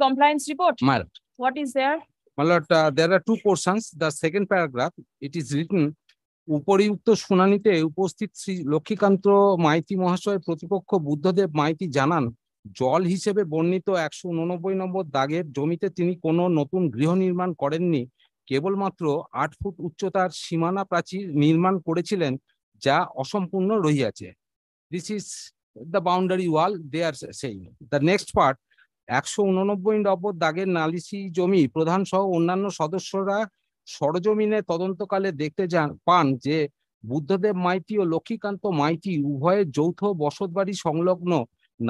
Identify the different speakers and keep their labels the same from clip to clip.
Speaker 1: compliance report.
Speaker 2: My lord.
Speaker 1: What is there?
Speaker 2: My lord, there are two portions. The second paragraph, it is written, উপরিউক্ত শুনানিতে উপস্থিত শ্রী লক্ষ্মীকান্ত মাইতি মহাশয় প্রতিপক্ষ বুদ্ধদেব মাইতি জানান জল হিসেবে বর্ণিত 189 নম্বর দাগের জমিতে তিনি কোনো নতুন গৃহ নির্মাণ করেননি, কেবলমাত্র 8 ফুট উচ্চতার সীমানা প্রাচীর নির্মাণ করেছিলেন যা অসম্পূর্ণ রহিয়াছে। This is the boundary wall they are saying. The next part, 189 নম্বর দাগের নালিশি জমি প্রধান সহ অন্যান্য সদস্যরা সরজমিনে তদন্তকালে দেখতে পান যে বুদ্ধদেব মাইতি ও লক্ষ্মীকান্ত মাইতি উভয়ের যৌথ বসতবাড়ি সংলগ্ন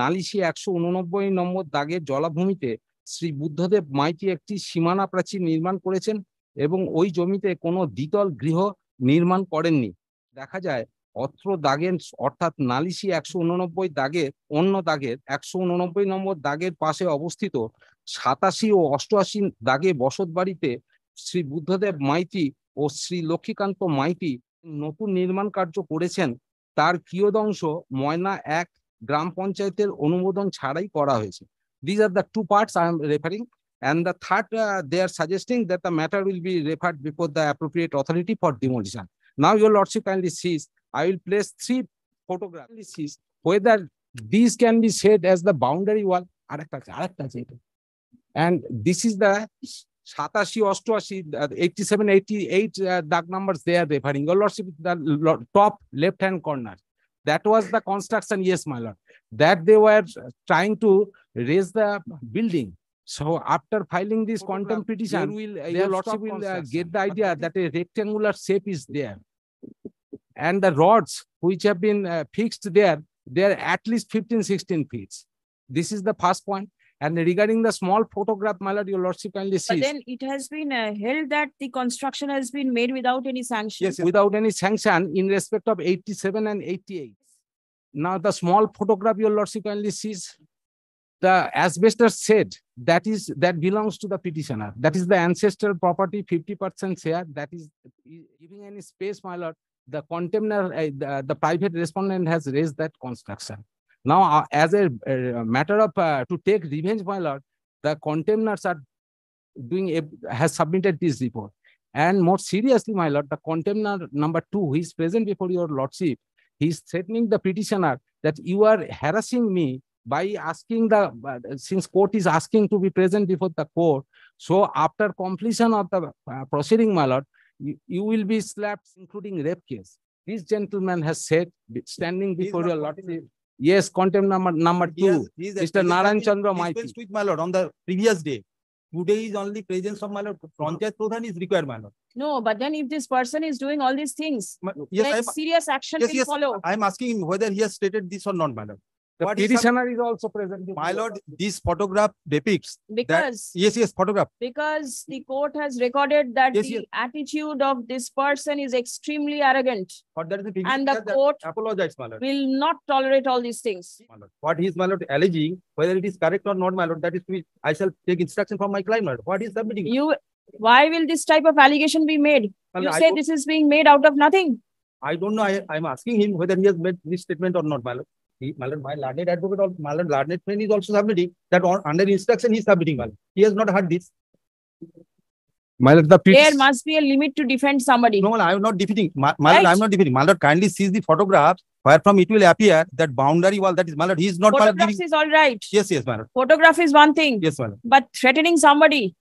Speaker 2: নালিশি 189 নম্বর দাগের জলাভূমিতে শ্রী বুদ্ধদেব মাইতি একটি সীমানা প্রাচীর নির্মাণ করেছেন এবং ওই জমিতে কোনো দ্বিতল গৃহ নির্মাণ করেননি। দেখা যায় অত্র দাগের অর্থাৎ নালিশি 189 দাগের অন্য দাগের 189 নম্বর দাগের পাশে অবস্থিত 87 ও 88 দাগে বসত বাড়িতে শ্রী বুদ্ধদেব মাইতি ও শ্রী লক্ষ্মীকান্ত মাইতি নতুন নির্মাণ কার্য করেছেন তার কিয়দংশ ময়না 1 গ্রাম পঞ্চায়েতের অনুমোদন ছাড়াই করা হয়েছে। These are the two parts I am referring, and the third they are suggesting that the matter will be referred before the appropriate authority for demolition. Now your lordship kindly sees, I will place 3 photographs whether these can be said as the boundary wall. And this is the 87, 88, 87, 88 dark numbers they are referring. Your lordship, the top left hand corner, that was the construction. Yes, my lord, that they were trying to raise the building. So after filing this contempt petition, your lordship will get the idea that a rectangular shape is there, and the rods which have been fixed there, they are at least 15-16 feet. This is the first point. And regarding the small photograph, my lord, your lordship kindly sees.
Speaker 1: But then it has been held that the construction has been made without any sanction.
Speaker 2: Yes, without any sanction in respect of 87 and 88. Now the small photograph, your lordship kindly sees, the asbestos shed that belongs to the petitioner. That is the ancestral property, 50% share. That is giving any space, my lord. The contemner, the private respondent has raised that construction. Now, as a matter of to take revenge, my lord, the contemners are has submitted this report. And more seriously, my lord, the contemner number 2, who is present before your lordship, he is threatening the petitioner that you are harassing me by asking since court is asking to be present before the court. So after completion of the proceeding, my lord, you will be slapped, including rape case. This gentleman has said, standing before your lordship. Yes, contempt number 2, Mr. Narayan Chandra Maiti.
Speaker 3: With my lord on the previous day. Today is only presence of my lord. Panchayat Pradhan is required, my lord.
Speaker 1: No, but then if this person is doing all these things,
Speaker 3: Yes,
Speaker 1: then serious action will follow.
Speaker 3: I am asking him whether he has stated this or not, my lord.
Speaker 2: The petitioner is also present.
Speaker 3: My lord, this photograph depicts
Speaker 1: Because
Speaker 3: yes, photograph.
Speaker 1: Because the court has recorded that
Speaker 3: Yes,
Speaker 1: the
Speaker 3: yes.
Speaker 1: attitude of this person is extremely arrogant,
Speaker 3: But that is the
Speaker 1: and the court
Speaker 3: apologize, my lord.
Speaker 1: will not tolerate all these things.
Speaker 3: My lord. What he is, my lord, alleging, whether it is correct or not, my lord, that is to be, I shall take instruction from my client, my lord. What he is submitting?
Speaker 1: Why will this type of allegation be made?
Speaker 3: My
Speaker 1: You
Speaker 3: lord,
Speaker 1: say this is being made out of nothing.
Speaker 3: I don't know. I am asking him whether he has made this statement or not, my lord. My lord, my learned advocate, my lord, learned friend is also submitting that under instruction he is submitting, my lord. He has not heard this.
Speaker 2: My lord,
Speaker 1: There must be a limit to defend somebody.
Speaker 3: No, I am not defeating. My lord, I am not defeating. My lord, kindly sees the photographs where from it will appear that boundary wall. That is, my lord, he is not.
Speaker 1: Photographs is all right.
Speaker 3: Yes, my lord.
Speaker 1: Photograph is one thing.
Speaker 3: Yes, my lord.
Speaker 1: But threatening somebody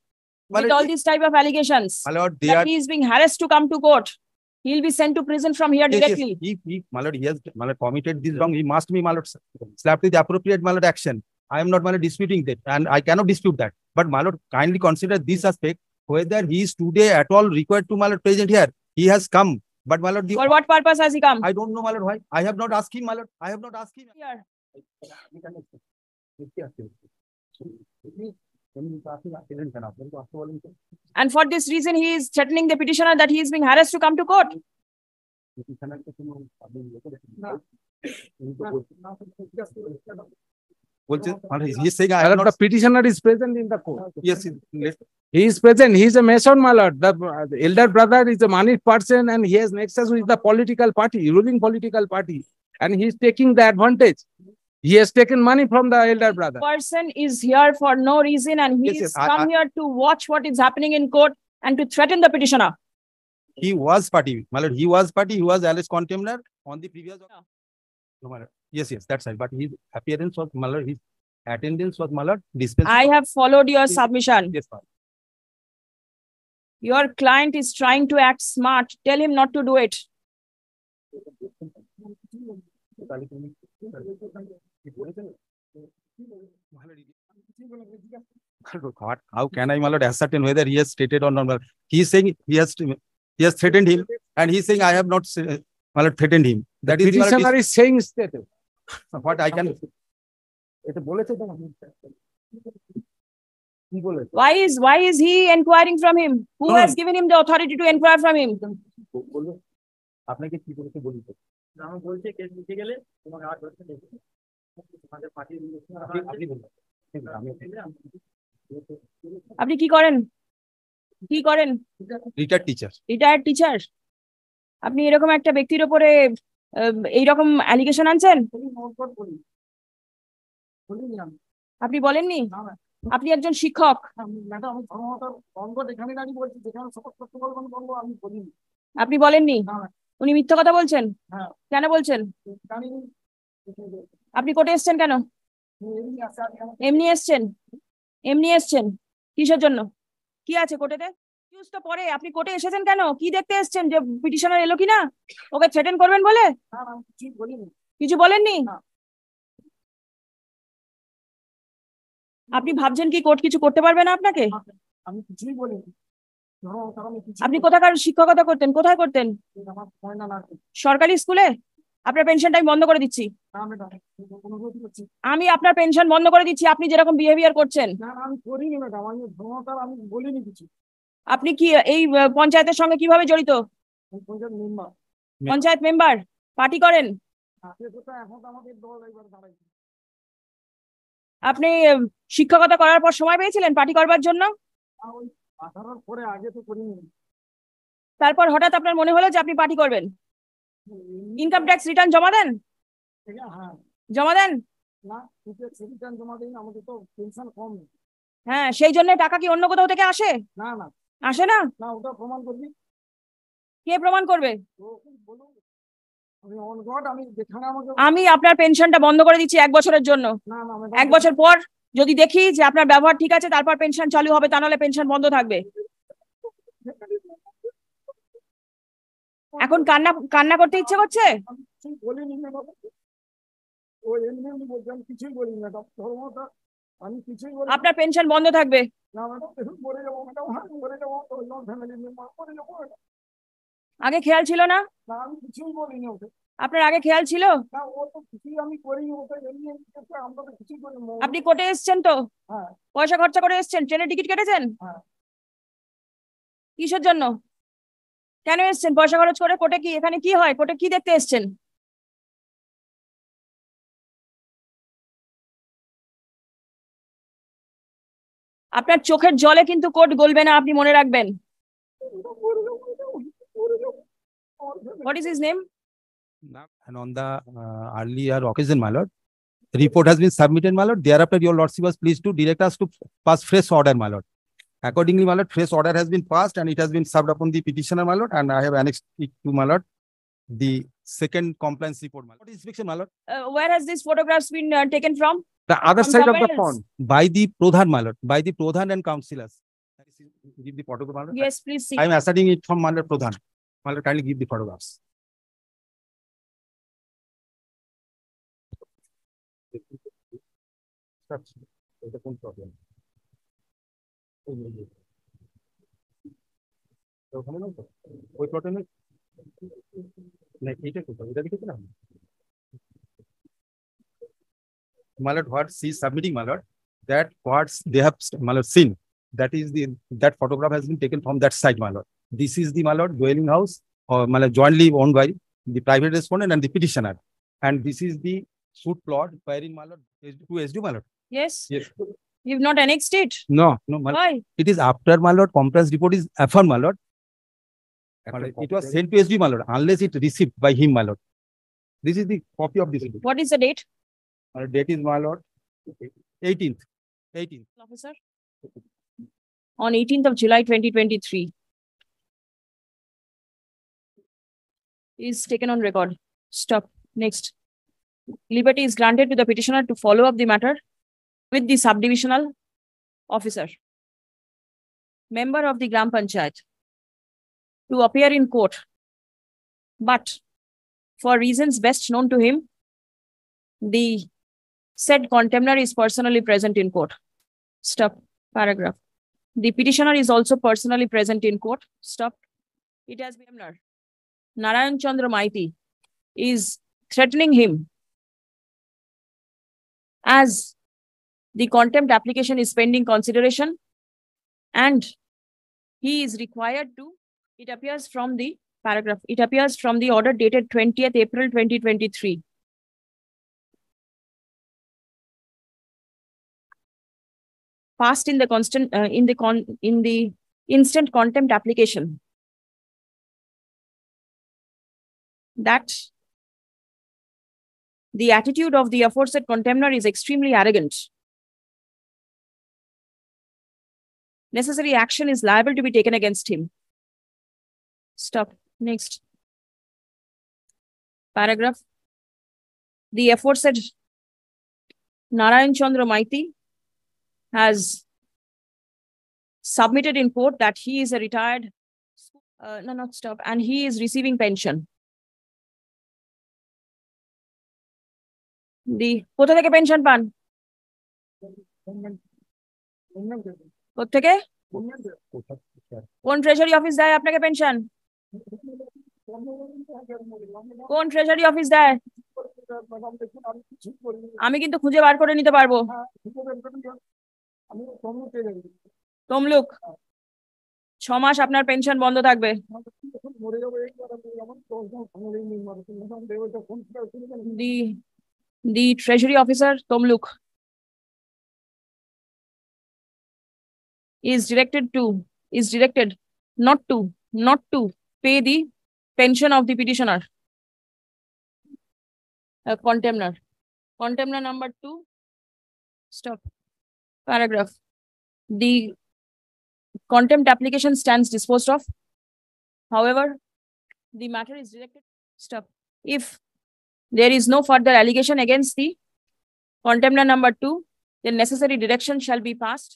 Speaker 3: My
Speaker 1: with
Speaker 3: lord,
Speaker 1: all these type of allegations,
Speaker 3: my lord, they
Speaker 1: that
Speaker 3: are.
Speaker 1: he is being harassed to come to court, he'll be sent to prison from here directly.
Speaker 3: If my lord, he has, my lord, committed this wrong, he must be, my lord, slapped with the appropriate, my lord, action. I am not, my lord, disputing that, and I cannot dispute that. But my lord, kindly consider this aspect, whether he is today at all required to, my lord, present here. He has come, but my lord,
Speaker 1: For what purpose has he come?
Speaker 3: I don't know, my lord, why. I have not asked him, my lord. I have not asked him.
Speaker 1: Here. And for this reason, he is threatening the petitioner that he is being harassed to come to court.
Speaker 3: He is saying, I
Speaker 2: My
Speaker 3: have
Speaker 2: lord,
Speaker 3: not.
Speaker 2: the petitioner is present in the court.
Speaker 3: Yes,
Speaker 2: He is present. He is a Mason, my lord. The elder brother is a moneyed person and he has nexus with the political party, ruling political party. And he is taking the advantage. He has taken money from the elder brother.
Speaker 1: Person is here for no reason and he
Speaker 3: Yes,
Speaker 1: is
Speaker 3: yes,
Speaker 1: come here to watch what is happening in court and to threaten the petitioner.
Speaker 3: He was party, my lord. He was party. He was alleged contemner on the previous.
Speaker 1: Yeah.
Speaker 3: No, my lord. Yes, that's right. But his appearance was, my lord, his attendance was, my lord, dispensed.
Speaker 1: I have followed your
Speaker 3: Yes.
Speaker 1: submission.
Speaker 3: Yes, my lord.
Speaker 1: Your client is trying to act smart. Tell him not to do it.
Speaker 3: How can I, my lord, ascertain whether he has stated or not? My lord? He is saying he has threatened him, and he is saying I have not, my lord, threatened him. That is, my lord,
Speaker 2: Petitioner is saying stated.
Speaker 3: what I can.
Speaker 1: Why is he inquiring from him? Who
Speaker 3: No,
Speaker 1: has
Speaker 3: no.
Speaker 1: given him the authority to inquire from him?
Speaker 3: আপনাকে কি বলেছে বলি তো।
Speaker 4: আমি বলছি case লিখে গেলে তোমাকে আর ধরতে দেবে না। তোমাদের পার্টির
Speaker 3: আপনি বলুন।
Speaker 1: আপনি কি করেন? কি করেন?
Speaker 3: Retired teacher.
Speaker 1: Retired teacher. আপনি এরকম একটা ব্যক্তির উপরে এইরকম অ্যালিগেশন আনছেন? আপনি বলেননি? আপনি একজন শিক্ষক।
Speaker 4: ম্যাডাম আমি ধর্মতার বন্ধ এখানে দাঁড়িয়ে বলছি, যেখানে শপথ করতে বলবেন বলবো, আমি বলিনি।
Speaker 1: আপনি বলেননি? উনি মিথ্যা কথা বলছেন?
Speaker 4: হ্যাঁ।
Speaker 1: কেন বলছেন?
Speaker 4: জানি
Speaker 1: আপনি কোর্টে এসছেন কেন? এমনি এসছেন? এমনি এসছেন কিসের জন্য? কি আছে কোর্টেতে? নিউজ তো পরে আপনি কোর্টে এসেছেন কেন? কি দেখতে এসছেন? যে পিটিশনার এলো কিনা, ওকে থ্রেটেন করবেন বলে?
Speaker 4: কিছুই বলিনি।
Speaker 1: কিছু বলেননি?
Speaker 4: না।
Speaker 1: আপনি ভাবছেন কি কোর্ট কিছু করতে পারবে না আপনাকে?
Speaker 4: আমি কিছুই বলিনি।
Speaker 1: আপনি কোথাকার শিক্ষকতা করতেন? কোথায় করতেন?
Speaker 4: আমার হয় না।
Speaker 1: সরকারি স্কুলে? আপনার পেনশনটা আমি বন্ধ করে দিচ্ছি।
Speaker 4: না ম্যাডাম, অনুরোধ করছি।
Speaker 1: আমি আপনার পেনশন বন্ধ করে দিচ্ছি আপনি যেরকম বিহেভিয়ার করছেন।
Speaker 4: না আমি করিনি ম্যাডাম, আমি ধর্মতার আমি বলিনি কিছু।
Speaker 1: আপনি কি এই পঞ্চায়েতের সঙ্গে কিভাবে জড়িত?
Speaker 4: Panchayat member.
Speaker 1: Panchayat member? Party করেন?
Speaker 4: এখন আমাদের দল এবার দাঁড়াইছে।
Speaker 1: আপনি শিক্ষকতা করার পর সময় পেয়েছিলেন পার্টি করবার জন্য?
Speaker 4: ওই 18 পরে, আগে তো করিনি।
Speaker 1: তারপর হঠাৎ আপনার মনে হলো যে আপনি পার্টি করবেন। ইনকাম ট্যাক্স রিটার্ন জমা দেন?
Speaker 4: হ্যাঁ।
Speaker 1: জমা দেন?
Speaker 4: না, রিটার্ন জমা দিন, আমাদের তো পেনশন কম।
Speaker 1: হ্যাঁ, সেই জন্য টাকা কি অন্য কোথাও থেকে আসে?
Speaker 4: না।
Speaker 1: আসে না?
Speaker 4: না, ওটা প্রমাণ করবি।
Speaker 1: কে প্রমাণ করবে?
Speaker 4: বলুন। আমি অন গড, আমি যেখানে আমাকে।
Speaker 1: আমি আপনার পেনশনটা বন্ধ করে দিচ্ছি 1 বছরের জন্য।
Speaker 4: না
Speaker 1: 1 বছর পর যদি দেখি যে আপনার ব্যবহার ঠিক আছে তারপর পেনশন চালু হবে, তা নাহলে পেনশন বন্ধ থাকবে। এখন কান্না করতে ইচ্ছে করছে?
Speaker 4: আমি কিছুই বলিনি ম্যাডাম। ও এমনি বলছি, আমি কিছুই বলিনি ম্যাডাম। ধর্মতা আমি কিছুই বলি।
Speaker 1: আপনার পেনশন বন্ধ থাকবে।
Speaker 4: না ম্যাডাম, দেখুন মরে যাবো ম্যাডাম, মরে যাবো, ফ্যামিলি মেম্বার মরে যাবো।
Speaker 1: আগে খেয়াল ছিল না?
Speaker 4: না আমি কিছুই বলিনি ওকে।
Speaker 1: আপনার আগে খেয়াল ছিল?
Speaker 4: না, ও তো কিছুই আমি করিনি, ওটা এমনি আমরা তো কিছুই করিনি।
Speaker 1: আপনি কোর্টে এসছেন তো?
Speaker 4: হ্যাঁ।
Speaker 1: পয়সা খরচা করে এসছেন? ট্রেনের টিকিট কেটেছেন?
Speaker 4: হ্যাঁ।
Speaker 1: কিসের জন্য? কেন এসছেন পয়সা খরচ করে কোর্টে? কি এখানে কি হয়? কোর্টে কি দেখতে এসছেন? আপনার চোখের জলে কিন্তু কোর্ট গলবে না, আপনি মনে রাখবেন। What is his name?
Speaker 3: And on the earlier occasion, my lord, the report has been submitted, my lord. Thereafter, your lordship was pleased to direct us to pass fresh order, my lord. Accordingly, my lord, fresh order has been passed and it has been served upon the petitioner, my lord, and I have annexed it to, my lord, the second compliance report, my lord. What is inspection, my lord?
Speaker 1: Where has these photographs been taken from?
Speaker 2: The other
Speaker 1: From
Speaker 2: side of the
Speaker 1: somewhere else.
Speaker 2: pond.
Speaker 3: By the Prodhan, my lord, by the Prodhan and councillors. Give the photograph, my lord.
Speaker 1: Yes, please see.
Speaker 3: I am asserting it from my lord Prodhan. My lord, kindly give the photographs. এটা কোন problem? ওখানে না, ওই প্রবলেমে না, এইটা কোথায়? এটা দেখেছি না। My lord, what she is submitting, my lord, that what they have, my lord, seen, that is that photograph has been taken from that side, my lord. This is the, my lord, dwelling house, or my lord, jointly owned by the private respondent and the petitioner, and this is the suit plot wherein, my lord, to SDU, my lord.
Speaker 1: Yes.
Speaker 3: Yes.
Speaker 1: You've not annexed it.
Speaker 3: No, my lord.
Speaker 1: Why?
Speaker 3: It is after, my lord, compliance report is affirmed, my lord. My lord, it was sent to SDU, my lord, unless it received by him, my lord. This is the copy of this report.
Speaker 1: What is the date?
Speaker 3: Date is, my lord, 18th.
Speaker 1: Officer, on 18th of July 2023 is taken on record. Stop. Next. Liberty is granted to the petitioner to follow up the matter with the subdivisional officer, member of the Gram Panchayat, to appear in court, but for reasons best known to him, the said contemner is personally present in court. Stop. Paragraph. The petitioner is also personally present in court. Stop. It has been Narayan Chandra Maiti is threatening him as the contempt application is pending consideration and he is required to, it appears from the paragraph, it appears from the order dated 20th April 2023. Passed in the instant contempt application, that the attitude of the aforesaid contemner is extremely arrogant. Necessary action is liable to be taken against him. Stop. Next. Paragraph. The aforesaid Narayan Chandra Maiti has submitted in court that he is a retired, and he is receiving pension. কোথা থেকে pension পান? কোথেকে? কোন treasury office দেয় আপনাকে pension? কোন treasury office দেয়? আমি কিন্তু খুঁজে বার করে নিতে পারবো। তমলুক, 6 মাস আপনার পেনশন বন্ধ থাকবে। The treasury officer Tomluk is directed not to pay the pension of the petitioner. Contemner number 2. Stop. Paragraph. The contempt application stands disposed of. However, the matter is directed. Stop. If there is no further allegation against the contemner number 2, then necessary direction shall be passed.